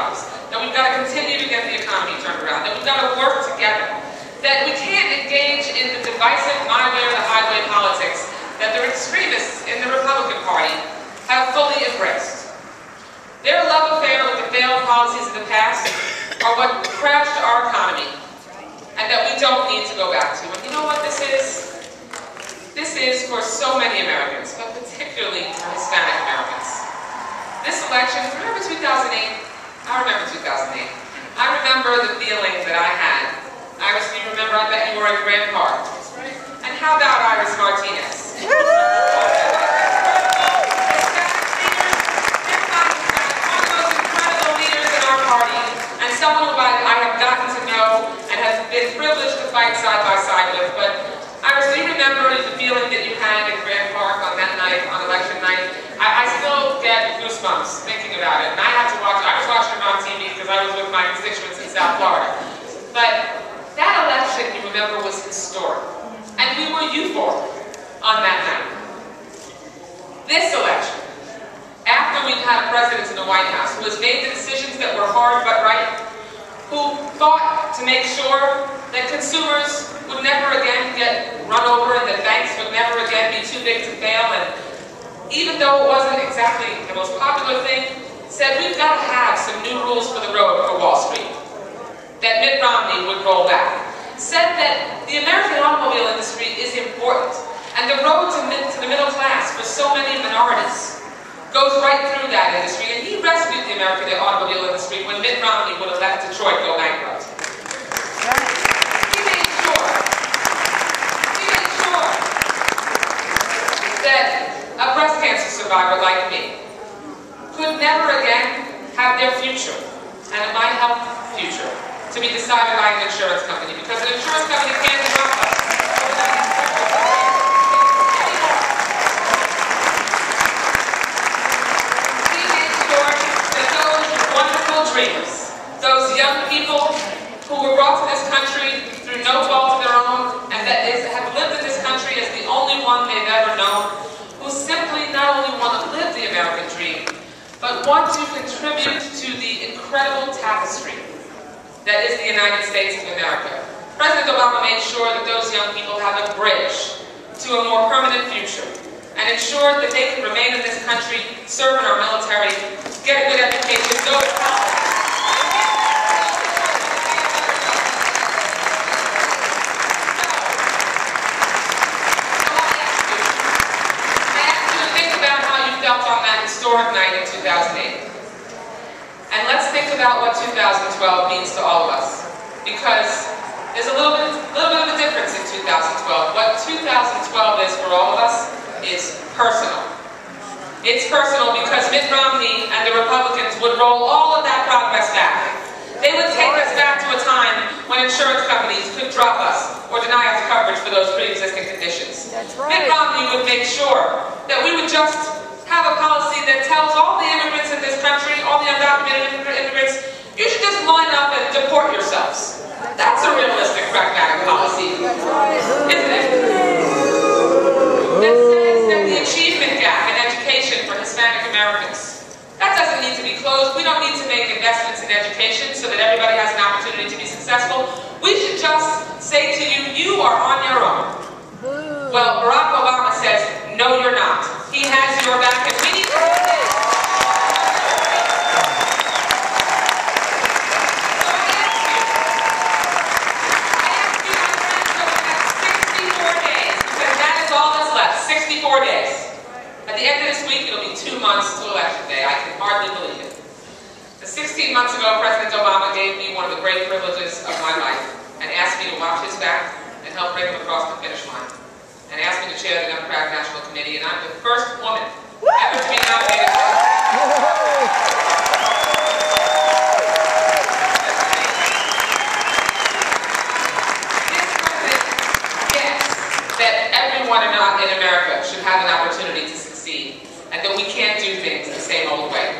jobs, that we've got to continue to get the economy turned around, that we've got to work together, that we can't engage in the divisive my way or the highway politics that the extremists in the Republican Party have fully embraced. Their love affair with the failed policies of the past are what crashed our economy, and that we don't need to go back to. And you know what this is? This is for so many Americans, but particularly for Hispanic Americans. This election, remember 2008? I remember 2008. I remember the feeling that I had. Iris, do you remember? I bet you were at Grand Park. And how about Iris Martinez? One of the most incredible leaders in our party, and someone who I have gotten to know and have been privileged to fight side by side with. But Iris, do you remember the feeling that you had at Grand Park on that night, on election night? I still get goosebumps thinking about it. And I was watching it on TV because I was with my constituents in South Florida. But that election, you remember, was historic. And we were euphoric on that night. This election, after we've had a president in the White House who has made the decisions that were hard but right, who fought to make sure that consumers would never again get run over and that banks would never again be too big to fail, and even though it wasn't exactly the most popular thing, said we've got to have some new rules for the road for Wall Street, that Mitt Romney would roll back, said that the American automobile industry is important, and the road to the middle class for so many minorities goes right through that industry, and he rescued the American automobile industry when Mitt Romney would have let Detroit go bankrupt. He made sure that a breast cancer survivor like me could never again have their future, and my health future, to be decided by an insurance company, because an insurance company can't drop us. Dreamers, those young people who were brought to this country through no fault of their own, and that have lived in this country as the only one they've ever known, who simply not only want to live the American dream, but want to contribute to the incredible tapestry that is the United States of America. President Obama made sure that those young people have a bridge to a more permanent future, and ensured that they can remain in this country, serve in our military, get a good education, go to college. On that historic night in 2008. And let's think about what 2012 means to all of us. Because there's a little bit of a difference in 2012. What 2012 is for all of us is personal. It's personal because Mitt Romney and the Republicans would roll all of that progress back. They would take us back to a time when insurance companies could drop us or deny us coverage for those pre-existing conditions. That's right. Mitt Romney would make sure that we would just have a policy that tells all the immigrants in this country, all the undocumented immigrants, you should just line up and deport yourselves. That's a realistic, pragmatic policy, isn't it? That says that the achievement gap in education for Hispanic Americans, that doesn't need to be closed. We don't need to make investments in education so that everybody has an opportunity to be successful. We should just say to you, you are on your own. Well, Barack Obama says, no, you're not. He has your back, and we need to do this. So I ask you, my friends, over the next 64 days, because that is all that's left, 64 days. At the end of this week, it'll be 2 months to Election Day. I can hardly believe it. 16 months ago, President Obama gave me one of the great privileges of my life and asked me to watch his back and help bring him across the finish line. And asked me to chair the Democratic National Committee, and I'm the first woman ever to be nominated for This president gets that everyone in America should have an opportunity to succeed, and that we can't do things the same old way.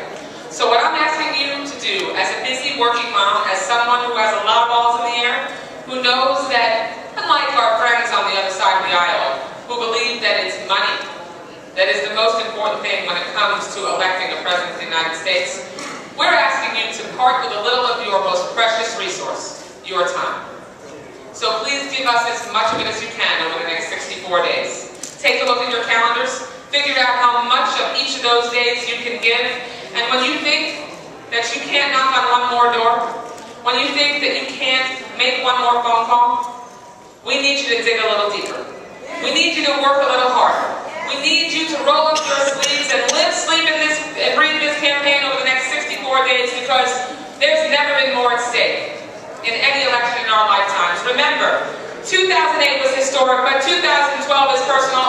So what I'm asking you to do, as a busy working mom, as someone who has a lot of balls in the air, who knows that, unlike our friends on the other side of the aisle, who believe that it's money that is the most important thing when it comes to electing a president of the United States, we're asking you to part with a little of your most precious resource, your time. So please give us as much of it as you can over the next 64 days. Take a look at your calendars, figure out how much of each of those days you can give, and when you think that you can't knock on one more door, when you think that you can't make one more phone call, we need you to dig a little deeper. We need you to work a little harder. We need you to roll up your sleeves and live, sleep in this, and breathe this campaign over the next 64 days, because there's never been more at stake in any election in our lifetimes. Remember, 2008 was historic, but 2012 is personal.